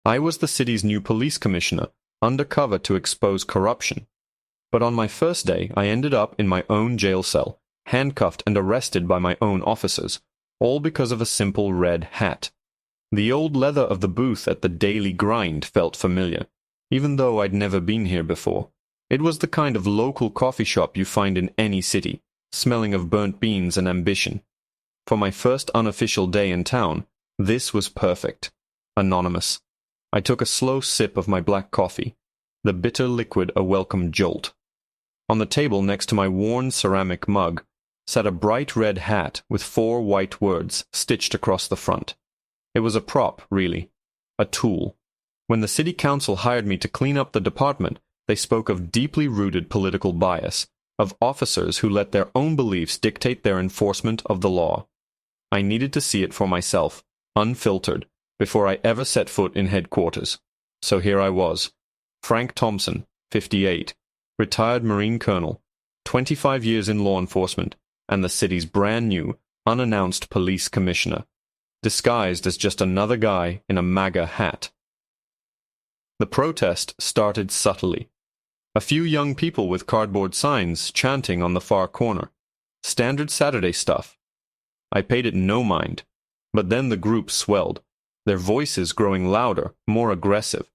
I was the city's new police commissioner, undercover to expose corruption. But on my first day, I ended up in my own jail cell, handcuffed and arrested by my own officers, all because of a simple red hat. The old leather of the booth at the Daily Grind felt familiar, even though I'd never been here before. It was the kind of local coffee shop you find in any city, smelling of burnt beans and ambition. For my first unofficial day in town, this was perfect. Anonymous. I took a slow sip of my black coffee, the bitter liquid a welcome jolt. On the table next to my worn ceramic mug sat a bright red hat with 4 white words stitched across the front. It was a prop, really. A tool. When the city council hired me to clean up the department, they spoke of deeply rooted political bias, of officers who let their own beliefs dictate their enforcement of the law. I needed to see it for myself, unfiltered, before I ever set foot in headquarters. So here I was, Frank Thompson, 58, retired Marine colonel, 25 years in law enforcement, and the city's brand new, unannounced police commissioner, disguised as just another guy in a MAGA hat. The protest started subtly. A few young people with cardboard signs chanting on the far corner. Standard Saturday stuff. I paid it no mind, but then the group swelled, their voices growing louder, more aggressive.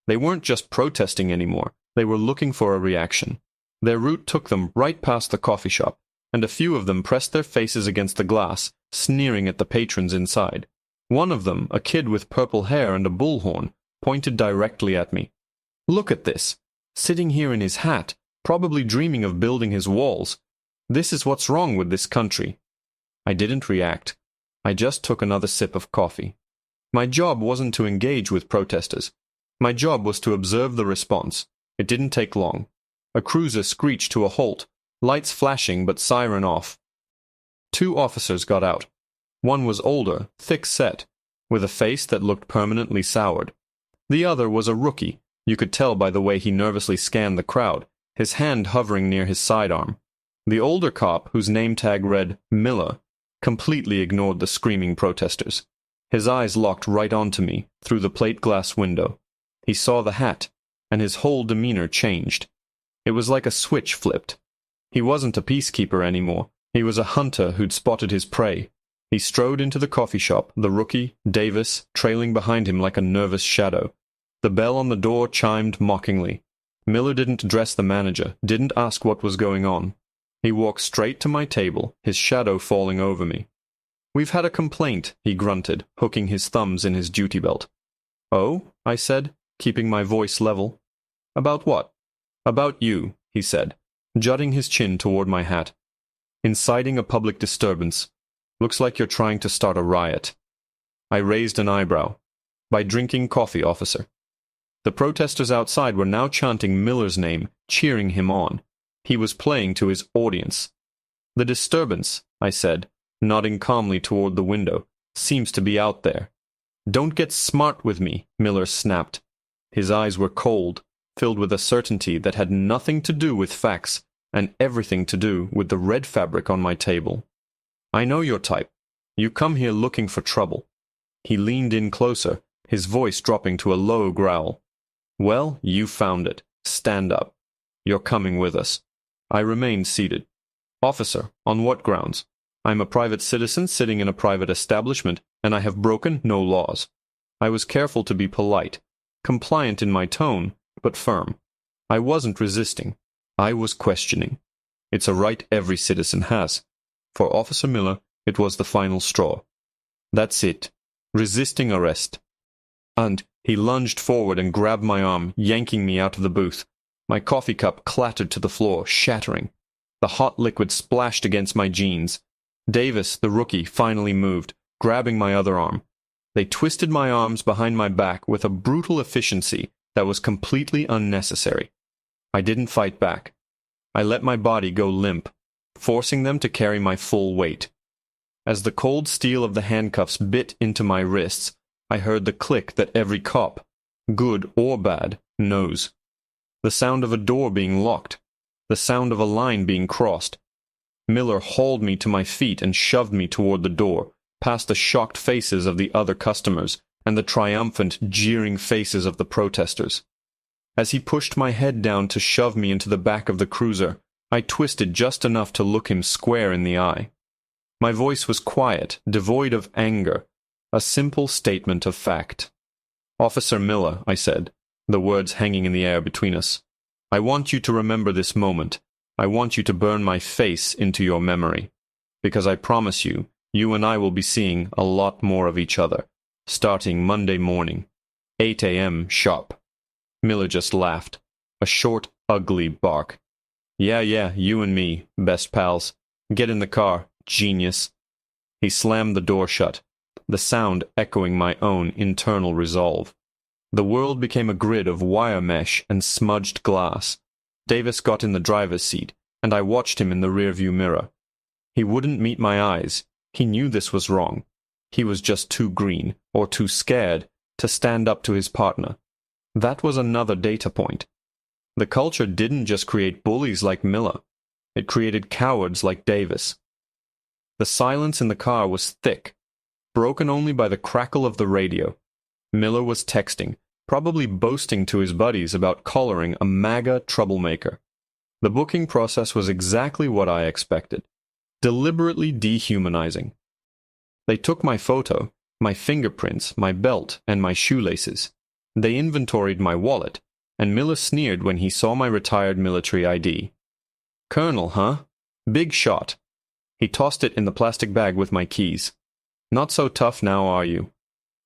They weren't just protesting anymore, they were looking for a reaction. Their route took them right past the coffee shop, and a few of them pressed their faces against the glass, sneering at the patrons inside. One of them, a kid with purple hair and a bullhorn, pointed directly at me. "Look at this. Sitting here in his hat, probably dreaming of building his walls. This is what's wrong with this country." I didn't react. I just took another sip of coffee. My job wasn't to engage with protesters. My job was to observe the response. It didn't take long. A cruiser screeched to a halt, lights flashing but siren off. 2 officers got out. One was older, thick-set, with a face that looked permanently soured. The other was a rookie. You could tell by the way he nervously scanned the crowd, his hand hovering near his sidearm. The older cop, whose name tag read Miller, completely ignored the screaming protesters. His eyes locked right onto me, through the plate glass window. He saw the hat, and his whole demeanor changed. It was like a switch flipped. He wasn't a peacekeeper anymore. He was a hunter who'd spotted his prey. He strode into the coffee shop, the rookie, Davis, trailing behind him like a nervous shadow. The bell on the door chimed mockingly. Miller didn't address the manager, didn't ask what was going on. He walked straight to my table, his shadow falling over me. "We've had a complaint," he grunted, hooking his thumbs in his duty belt. "Oh?" I said, keeping my voice level. "About what?" "About you," he said, jutting his chin toward my hat. "Inciting a public disturbance. Looks like you're trying to start a riot." I raised an eyebrow. "By drinking coffee, officer." The protesters outside were now chanting Miller's name, cheering him on. He was playing to his audience. "The disturbance," I said, nodding calmly toward the window, "seems to be out there." "Don't get smart with me," Miller snapped. His eyes were cold, filled with a certainty that had nothing to do with facts and everything to do with the red fabric on my table. "I know your type. You come here looking for trouble." He leaned in closer, his voice dropping to a low growl. "Well, you found it. Stand up. You're coming with us." I remained seated. "Officer, on what grounds? I'm a private citizen sitting in a private establishment, and I have broken no laws." I was careful to be polite, compliant in my tone, but firm. I wasn't resisting. I was questioning. It's a right every citizen has. For Officer Miller, it was the final straw. That's it. Resisting arrest. And he lunged forward and grabbed my arm, yanking me out of the booth. My coffee cup clattered to the floor, shattering. The hot liquid splashed against my jeans. Davis, the rookie, finally moved, grabbing my other arm. They twisted my arms behind my back with a brutal efficiency that was completely unnecessary. I didn't fight back. I let my body go limp, forcing them to carry my full weight. As the cold steel of the handcuffs bit into my wrists, I heard the click that every cop, good or bad, knows. The sound of a door being locked, the sound of a line being crossed. Miller hauled me to my feet and shoved me toward the door, past the shocked faces of the other customers, and the triumphant, jeering faces of the protesters. As he pushed my head down to shove me into the back of the cruiser, I twisted just enough to look him square in the eye. My voice was quiet, devoid of anger, a simple statement of fact. "Officer Miller," I said, the words hanging in the air between us, "I want you to remember this moment. I want you to burn my face into your memory. Because I promise you, you and I will be seeing a lot more of each other, starting Monday morning, 8 a.m. sharp." Miller just laughed, a short, ugly bark. Yeah, you and me, best pals. Get in the car, genius." He slammed the door shut, the sound echoing my own internal resolve. The world became a grid of wire mesh and smudged glass. Davis got in the driver's seat, and I watched him in the rearview mirror. He wouldn't meet my eyes. He knew this was wrong. He was just too green, or too scared, to stand up to his partner. That was another data point. The culture didn't just create bullies like Miller. It created cowards like Davis. The silence in the car was thick, broken only by the crackle of the radio. Miller was texting, probably boasting to his buddies about collaring a MAGA troublemaker. The booking process was exactly what I expected, deliberately dehumanizing. They took my photo, my fingerprints, my belt, and my shoelaces. They inventoried my wallet, and Miller sneered when he saw my retired military ID. "Colonel, huh? Big shot." He tossed it in the plastic bag with my keys. "Not so tough now, are you?"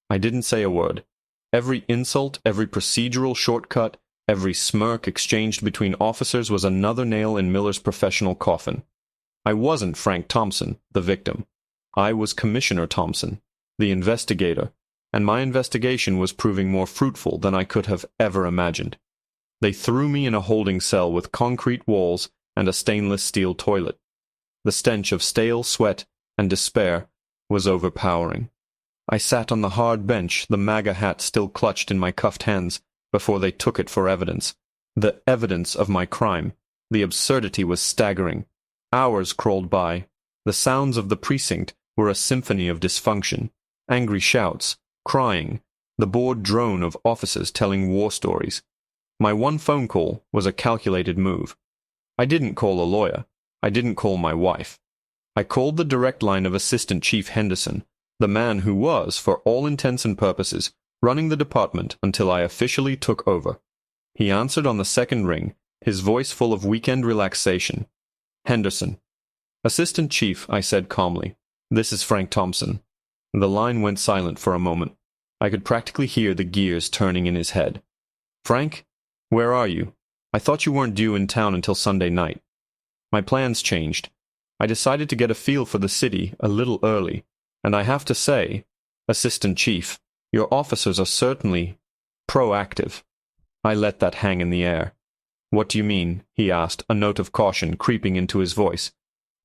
I didn't say a word. Every insult, every procedural shortcut, every smirk exchanged between officers was another nail in Miller's professional coffin. I wasn't Frank Thompson, the victim. I was Commissioner Thompson, the investigator, and my investigation was proving more fruitful than I could have ever imagined. They threw me in a holding cell with concrete walls and a stainless steel toilet. The stench of stale sweat and despair was overpowering. I sat on the hard bench, the MAGA hat still clutched in my cuffed hands, before they took it for evidence. The evidence of my crime. The absurdity was staggering. Hours crawled by. The sounds of the precinct were a symphony of dysfunction. Angry shouts, crying, the bored drone of officers telling war stories. My one phone call was a calculated move. I didn't call a lawyer. I didn't call my wife. I called the direct line of Assistant Chief Henderson, the man who was, for all intents and purposes, running the department until I officially took over. He answered on the second ring, his voice full of weekend relaxation. "Henderson." "Assistant Chief," I said calmly. "This is Frank Thompson." The line went silent for a moment. I could practically hear the gears turning in his head. "Frank, where are you? I thought you weren't due in town until Sunday night." My plans changed. I decided to get a feel for the city a little early, and I have to say, Assistant Chief, your officers are certainly proactive. I let that hang in the air. "What do you mean?" he asked, a note of caution creeping into his voice.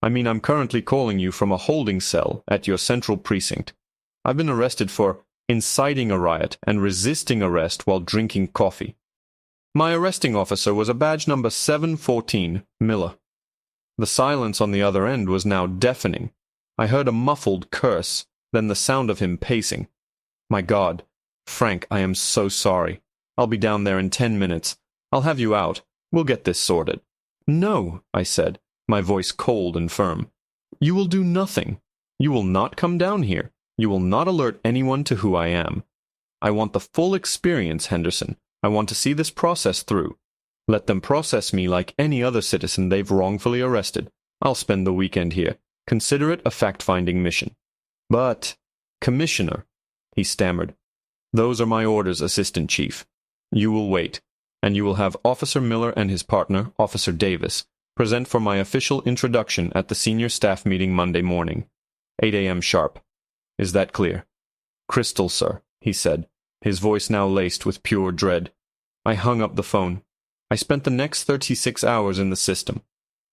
"I mean, I'm currently calling you from a holding cell at your central precinct. I've been arrested for inciting a riot and resisting arrest while drinking coffee. My arresting officer was a badge number 714, Miller." The silence on the other end was now deafening. I heard a muffled curse, then the sound of him pacing. "My God, Frank, I am so sorry. I'll be down there in 10 minutes. I'll have you out. We'll get this sorted." "No," I said, my voice cold and firm. "You will do nothing. You will not come down here. You will not alert anyone to who I am. I want the full experience, Henderson. I want to see this process through. Let them process me like any other citizen they've wrongfully arrested. I'll spend the weekend here. Consider it a fact-finding mission." "But, Commissioner," he stammered. "Those are my orders, Assistant Chief. You will wait, and you will have Officer Miller and his partner, Officer Davis, present for my official introduction at the senior staff meeting Monday morning, 8 a.m. sharp. Is that clear?" "Crystal, sir," he said, his voice now laced with pure dread. I hung up the phone. I spent the next 36 hours in the system.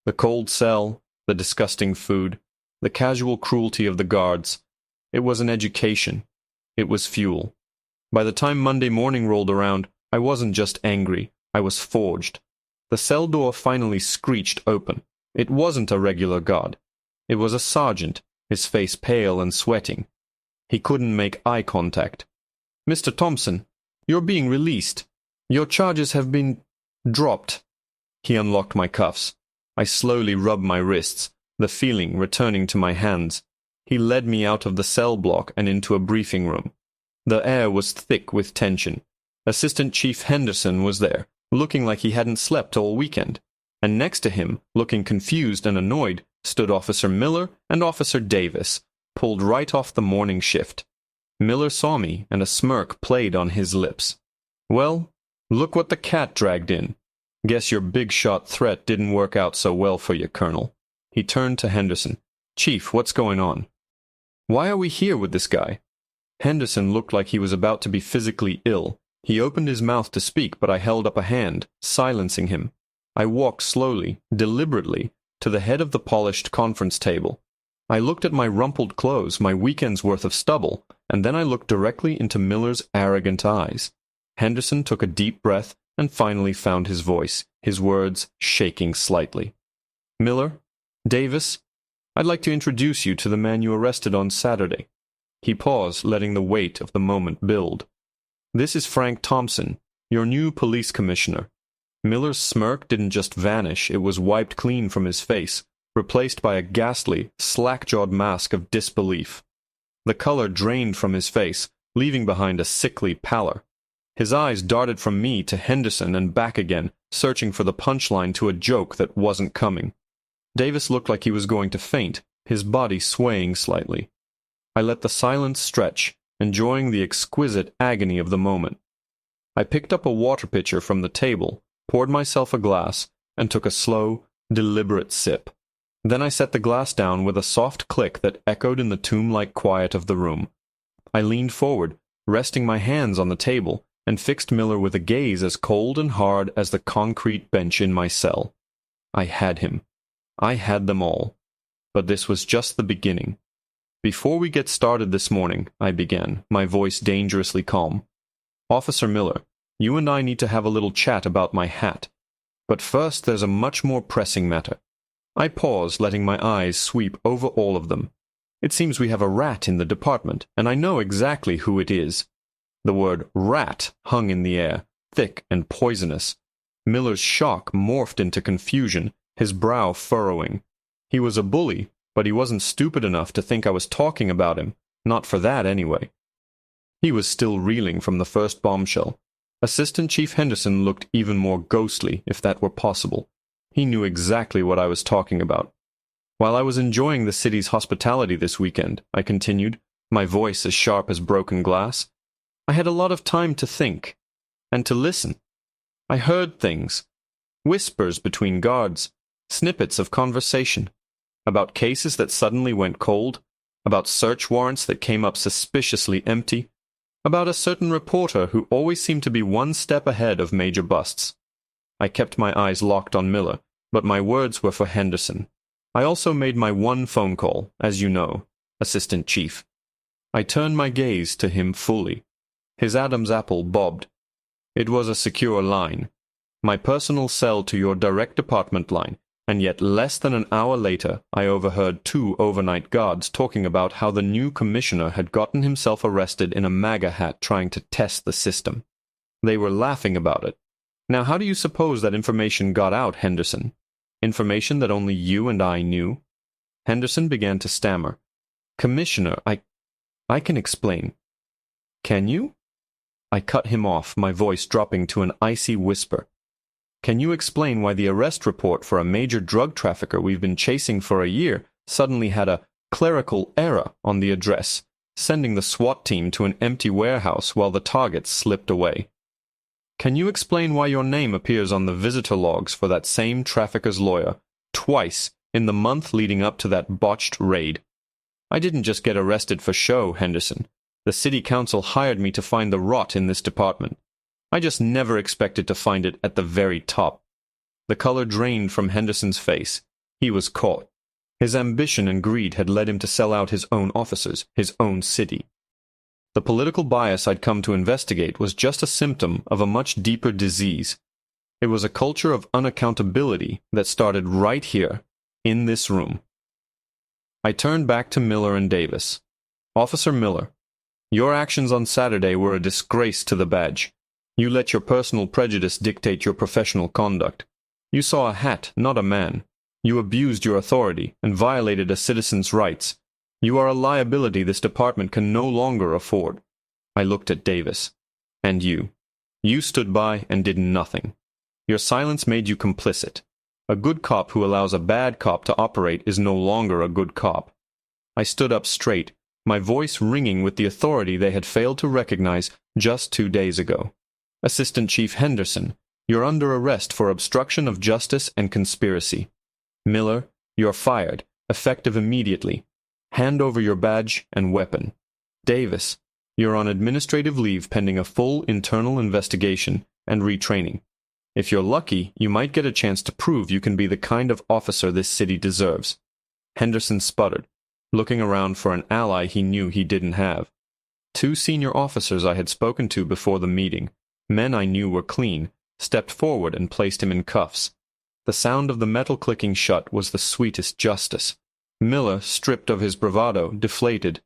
The cold cell, the disgusting food, the casual cruelty of the guards. It was an education. It was fuel. By the time Monday morning rolled around, I wasn't just angry. I was forged. The cell door finally screeched open. It wasn't a regular guard. It was a sergeant, his face pale and sweating. He couldn't make eye contact. Mr. Thompson, you're being released. Your charges have been dropped. He unlocked my cuffs. I slowly rubbed my wrists, the feeling returning to my hands. He led me out of the cell block and into a briefing room. The air was thick with tension. Assistant Chief Henderson was there, looking like he hadn't slept all weekend. And next to him, looking confused and annoyed, stood Officer Miller and Officer Davis, pulled right off the morning shift. Miller saw me, and a smirk played on his lips. "Well, look what the cat dragged in. Guess your big-shot threat didn't work out so well for you, Colonel." He turned to Henderson. "Chief, what's going on? Why are we here with this guy?" Henderson looked like he was about to be physically ill. He opened his mouth to speak, but I held up a hand, silencing him. I walked slowly, deliberately, to the head of the polished conference table. I looked at my rumpled clothes, my weekend's worth of stubble, and then I looked directly into Miller's arrogant eyes. Henderson took a deep breath and finally found his voice, his words shaking slightly. "Miller, Davis, I'd like to introduce you to the man you arrested on Saturday." He paused, letting the weight of the moment build. "This is Frank Thompson, your new police commissioner." Miller's smirk didn't just vanish, it was wiped clean from his face, replaced by a ghastly, slack-jawed mask of disbelief. The color drained from his face, leaving behind a sickly pallor. His eyes darted from me to Henderson and back again, searching for the punchline to a joke that wasn't coming. Davis looked like he was going to faint, his body swaying slightly. I let the silence stretch, enjoying the exquisite agony of the moment. I picked up a water pitcher from the table, poured myself a glass, and took a slow, deliberate sip. Then I set the glass down with a soft click that echoed in the tomb-like quiet of the room. I leaned forward, resting my hands on the table, and fixed Miller with a gaze as cold and hard as the concrete bench in my cell. I had him. I had them all. But this was just the beginning. "Before we get started this morning," I began, my voice dangerously calm, "Officer Miller, you and I need to have a little chat about my hat. But first there's a much more pressing matter." I paused, letting my eyes sweep over all of them. "It seems we have a rat in the department, and I know exactly who it is." The word rat hung in the air, thick and poisonous. Miller's shock morphed into confusion, his brow furrowing. He was a bully, but he wasn't stupid enough to think I was talking about him, not for that anyway. He was still reeling from the first bombshell. Assistant Chief Henderson looked even more ghostly, if that were possible. He knew exactly what I was talking about. "While I was enjoying the city's hospitality this weekend," I continued, my voice as sharp as broken glass, "I had a lot of time to think, and to listen. I heard things, whispers between guards, snippets of conversation, about cases that suddenly went cold, about search warrants that came up suspiciously empty, about a certain reporter who always seemed to be one step ahead of major busts." I kept my eyes locked on Miller, but my words were for Henderson. "I also made my one phone call, as you know, Assistant Chief." I turned my gaze to him fully. His Adam's apple bobbed. "It was a secure line. My personal cell to your direct department line, and yet less than an hour later I overheard 2 overnight guards talking about how the new commissioner had gotten himself arrested in a MAGA hat trying to test the system. They were laughing about it. Now how do you suppose that information got out, Henderson? Information that only you and I knew?" Henderson began to stammer. "Commissioner, I can explain." "Can you?" I cut him off, my voice dropping to an icy whisper. "Can you explain why the arrest report for a major drug trafficker we've been chasing for a year suddenly had a clerical error on the address, sending the SWAT team to an empty warehouse while the target slipped away? Can you explain why your name appears on the visitor logs for that same trafficker's lawyer twice in the month leading up to that botched raid? I didn't just get arrested for show, Henderson. The city council hired me to find the rot in this department. I just never expected to find it at the very top." The color drained from Henderson's face. He was caught. His ambition and greed had led him to sell out his own officers, his own city. The political bias I'd come to investigate was just a symptom of a much deeper disease. It was a culture of unaccountability that started right here, in this room. I turned back to Miller and Davis. "Officer Miller, Your actions on Saturday were a disgrace to the badge. You let your personal prejudice dictate your professional conduct. You saw a hat, not a man. You abused your authority and violated a citizen's rights. You are a liability this department can no longer afford. I looked at Davis. And you. You stood by and did nothing. Your silence made you complicit. A good cop who allows a bad cop to operate is no longer a good cop. I stood up straight, my voice ringing with the authority they had failed to recognize just 2 days ago. Assistant Chief Henderson, you're under arrest for obstruction of justice and conspiracy. Miller, you're fired, effective immediately. Hand over your badge and weapon. Davis, you're on administrative leave pending a full internal investigation and retraining. If you're lucky, you might get a chance to prove you can be the kind of officer this city deserves. Henderson sputtered, looking around for an ally he knew he didn't have. 2 senior officers I had spoken to before the meeting, men I knew were clean, stepped forward and placed him in cuffs. The sound of the metal clicking shut was the sweetest justice. Miller, stripped of his bravado, deflated.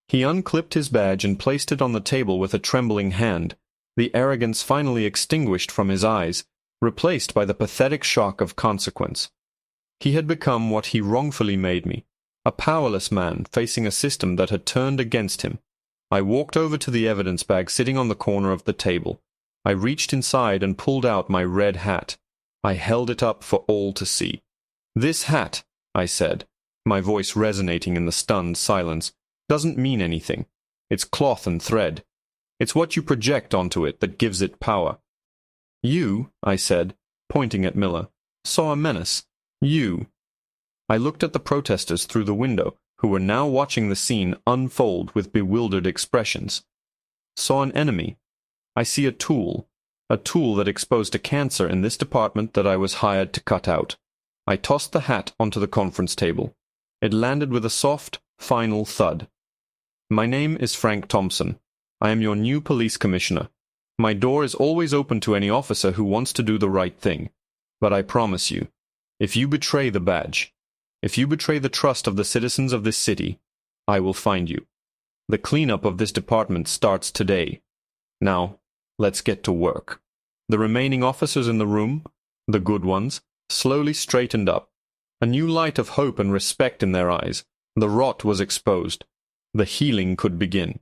He unclipped his badge and placed it on the table with a trembling hand, the arrogance finally extinguished from his eyes, replaced by the pathetic shock of consequence. He had become what he wrongfully made me, a powerless man facing a system that had turned against him. I walked over to the evidence bag sitting on the corner of the table. I reached inside and pulled out my red hat. I held it up for all to see. "This hat," I said, my voice resonating in the stunned silence, "doesn't mean anything. It's cloth and thread. It's what you project onto it that gives it power. You," I said, pointing at Miller, "saw a menace. You." I looked at the protesters through the window, who were now watching the scene unfold with bewildered expressions. Saw an enemy. I see a tool that exposed a cancer in this department that I was hired to cut out. I tossed the hat onto the conference table. It landed with a soft, final thud. "My name is Frank Thompson. I am your new police commissioner. My door is always open to any officer who wants to do the right thing. But I promise you, if you betray the badge, if you betray the trust of the citizens of this city, I will find you. The cleanup of this department starts today. Now, let's get to work." The remaining officers in the room, the good ones, slowly straightened up. A new light of hope and respect in their eyes. The rot was exposed. The healing could begin.